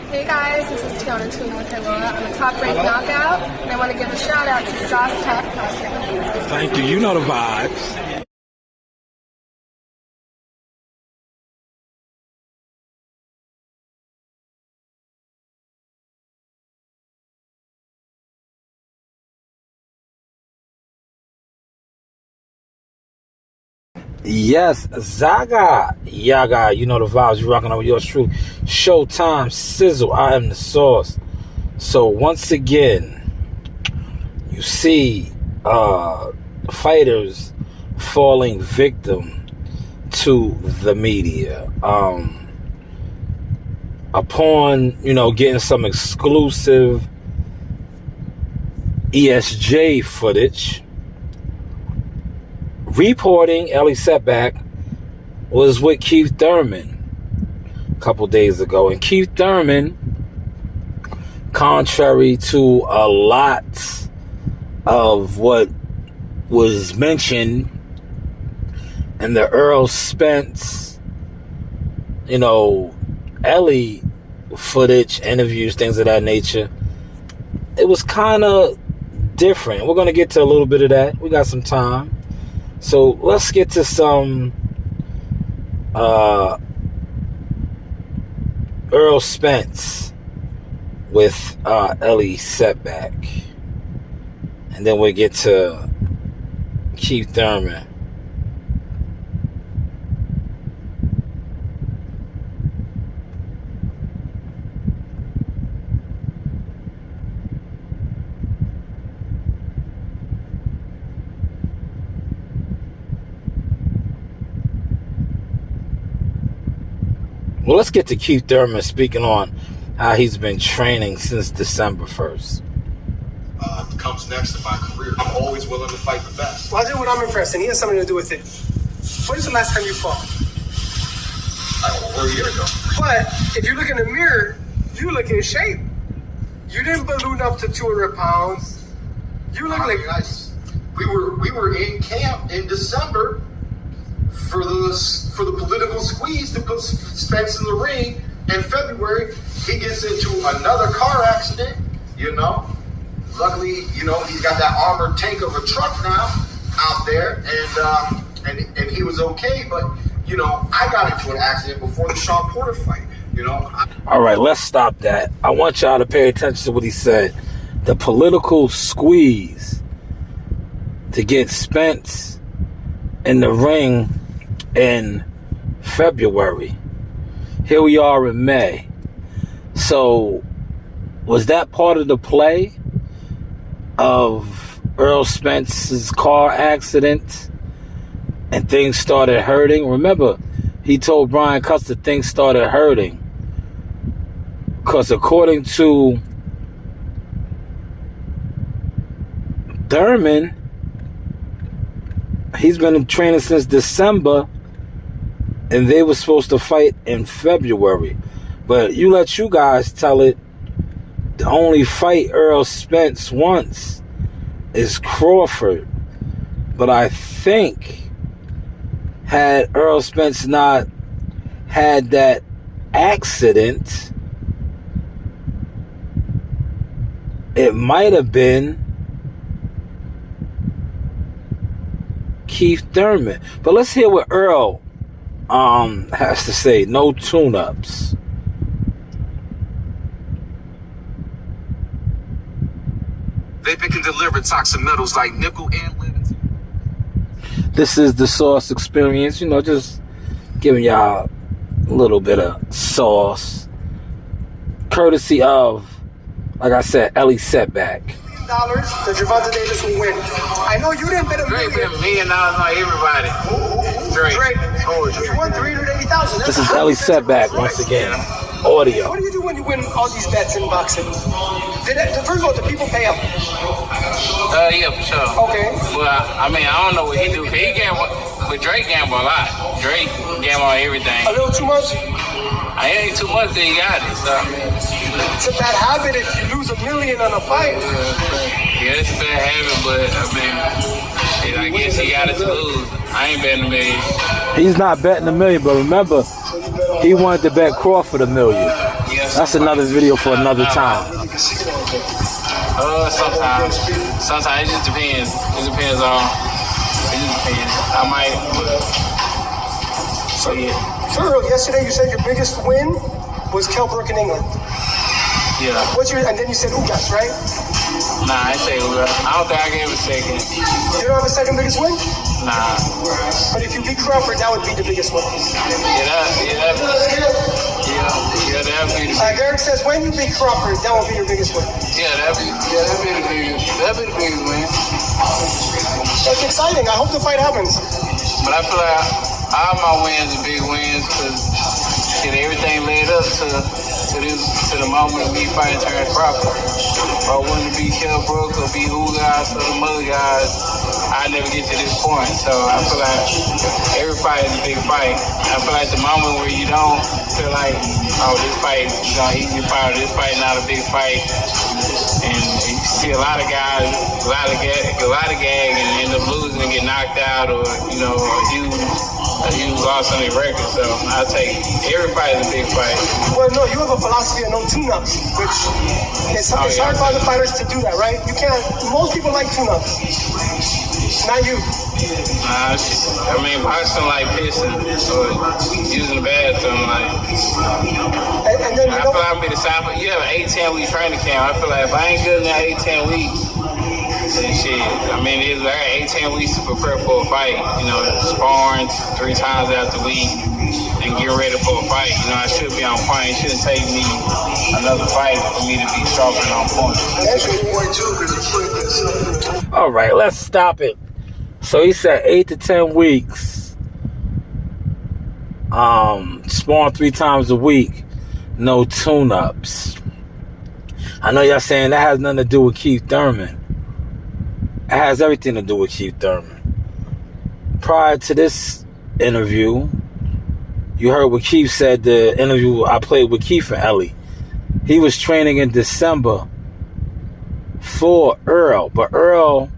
Hey guys, this is Terrance Keith with the Media. I'm a top rank knockout, and I want to give a shout out to Sauce Tech. Thank you. You know the vibes. Yes, Zaga, Yaga, you know the vibes. You're rocking out with yours truly. Showtime, Sizzle, I am the source. So once again, you see fighters falling victim to the media. Upon, getting some exclusive ESJ footage, reporting Ellie Setback was with Keith Thurman a couple days ago. And Keith Thurman, contrary to a lot of what was mentioned in the Earl Spence, Ellie footage, interviews, things of that nature, it was kind of different. We're going to get to a little bit of that. We got some time. So let's get to some Earl Spence with Ellie Setback. And then we'll get to Keith Thurman. Well, let's get to Keith Thurman speaking on how he's been training since December 1st. Comes next in my career. I'm always willing to fight the best. Well, I'll tell you what I'm impressed, and he has something to do with it. When was the last time you fought? Over a year ago. But if you look in the mirror, you look in shape. You didn't balloon up to 200 pounds. You look like nice. We were in camp in December for the political squeeze to put Spence in the ring. In February, he gets into another car accident, Luckily, he's got that armored tank of a truck now out there, and he was okay. But, I got into an accident before the Sean Porter fight, All right, let's stop that. I want y'all to pay attention to what he said. The political squeeze to get Spence in the ring in February. Here we are in May. So was that part of the play of Earl Spence's car accident and things started hurting? Remember, he told Brian Custer things started hurting because according to Thurman, he's been training since December and they were supposed to fight in February. But let you guys tell it. The only fight Earl Spence wants is Crawford. But I think had Earl Spence not had that accident, it might have been Keith Thurman. But let's hear what Earl has to say. No tune-ups. Vaping can deliver toxic metals like nickel and lead. This is the Sauce Experience. Just giving y'all a little bit of sauce. Courtesy of, like I said, Ellie Setback. $1 that Gervonta Davis will win. I know you didn't bet $1 million. Drake bet $1 million on everybody. Drake. You won $380,000. This is Ellie Setback once again. Audio. What do you do when you win all these bets in boxing? First of all, do people pay up? Yeah, for sure. Okay. Well, I don't know what he do. He gamble, but Drake gamble a lot. Drake gamble on everything. A little too much? I ain't too much that he got it, so. It's a bad habit if you lose $1 million on a fight. Yeah, it's a bad habit, but I guess he got it to lose. I ain't betting $1 million. He's not betting $1 million, but remember, He wanted to bet Crawford $1 million. That's another video for another time. Sometimes it just depends. It depends. I might. So yeah. So yesterday you said your biggest win was Kell Brook in England. Yeah. And then you said Ugas, right? Nah, I say Ugas. I don't think I gave a second. You don't have a second biggest win? Nah. But if you beat Crawford, that would be the biggest win. That'd be the biggest. Derek says when you beat Crawford, that will be your biggest win. That'd be the biggest win. That's exciting. I hope the fight happens. But I feel like all my wins are big wins because everything led up to the moment of me fighting Terrance Crawford. If I wanted to be Kell Brook or be Ugas or them other guys, I'd never get to this point. So I feel like every fight is a big fight. I feel like the moment where you don't feel like, oh, this fight is easy fight, or this fight not a big fight, and you see a lot of guys, a lot of gag and end up losing and get knocked out, or a huge loss on their record. So I take every fight is a big fight. Well, no, you have a philosophy of no tune-ups, which it's hard for other fighters to do that, right? You can't. Most people like tune-ups. Not you. Boxing like pissing or using the bathroom, like. And then I feel like I'm be the same. You have an 8-10 week training camp. I feel like if I ain't good in that 8-10 weeks, then shit. I got 8-10 weeks to prepare for a fight. Sparring 3 times out the week and get ready for a fight. I should be on point. It shouldn't take me another fight for me to be sharp and on point. All right, let's stop it. So he said 8 to 10 weeks. Sparring 3 times a week. No tune-ups. I know y'all saying that has nothing to do with Keith Thurman. It has everything to do with Keith Thurman. Prior to this interview, you heard what Keith said, the interview I played with Keith and Ellie. He was training in December for Earl. But Earl,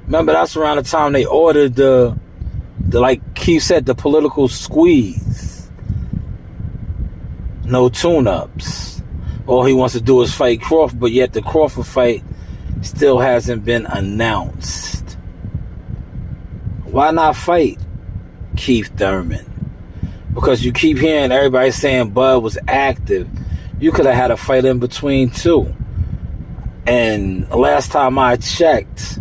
remember, that's around the time they ordered the like Keith said, the political squeeze. No tune-ups. All he wants to do is fight Crawford, but yet the Crawford fight still hasn't been announced. Why not fight Keith Thurman? Because you keep hearing everybody saying Bud was active. You could have had a fight in between too. And last time I checked,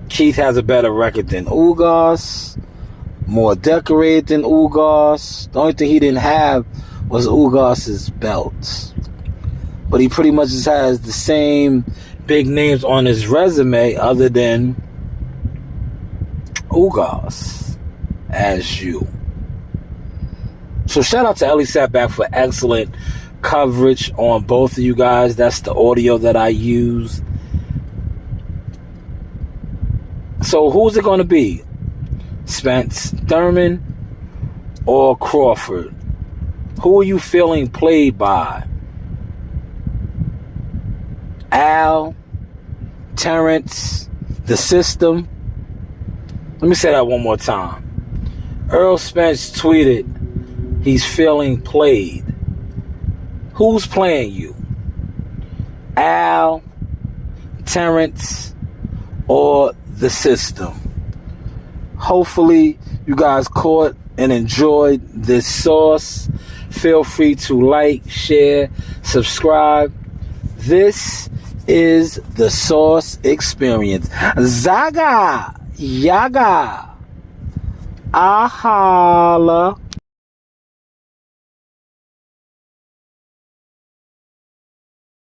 Keith has a better record than Ugas, more decorated than Ugas. The only thing he didn't have was Ugas's belts. But he pretty much just has the same big names on his resume other than Ugas as you. So shout out to Ellie Satback for excellent coverage on both of you guys. That's the audio that I use. So who's it going to be? Spence Thurman or Crawford? Who are you feeling played by? Al, Terrance, the system? Let me say that one more time. Earl Spence tweeted he's feeling played. Who's playing you? Al, Terrance, or the system? Hopefully you guys caught and enjoyed this sauce. Feel free to like, share, subscribe. This is the Sauce Experience. Zaga, yaga, ahala.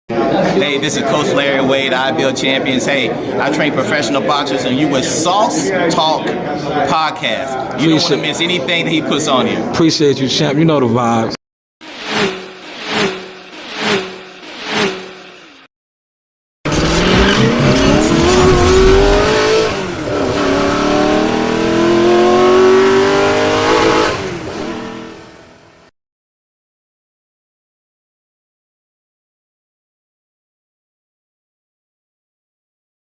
Hey, this is Coach Larry Wade, IBL Champions. Hey, I train professional boxers, and you with Sauce Talk Podcast. You don't want to miss anything that he puts on here. Appreciate you, champ. You know the vibes.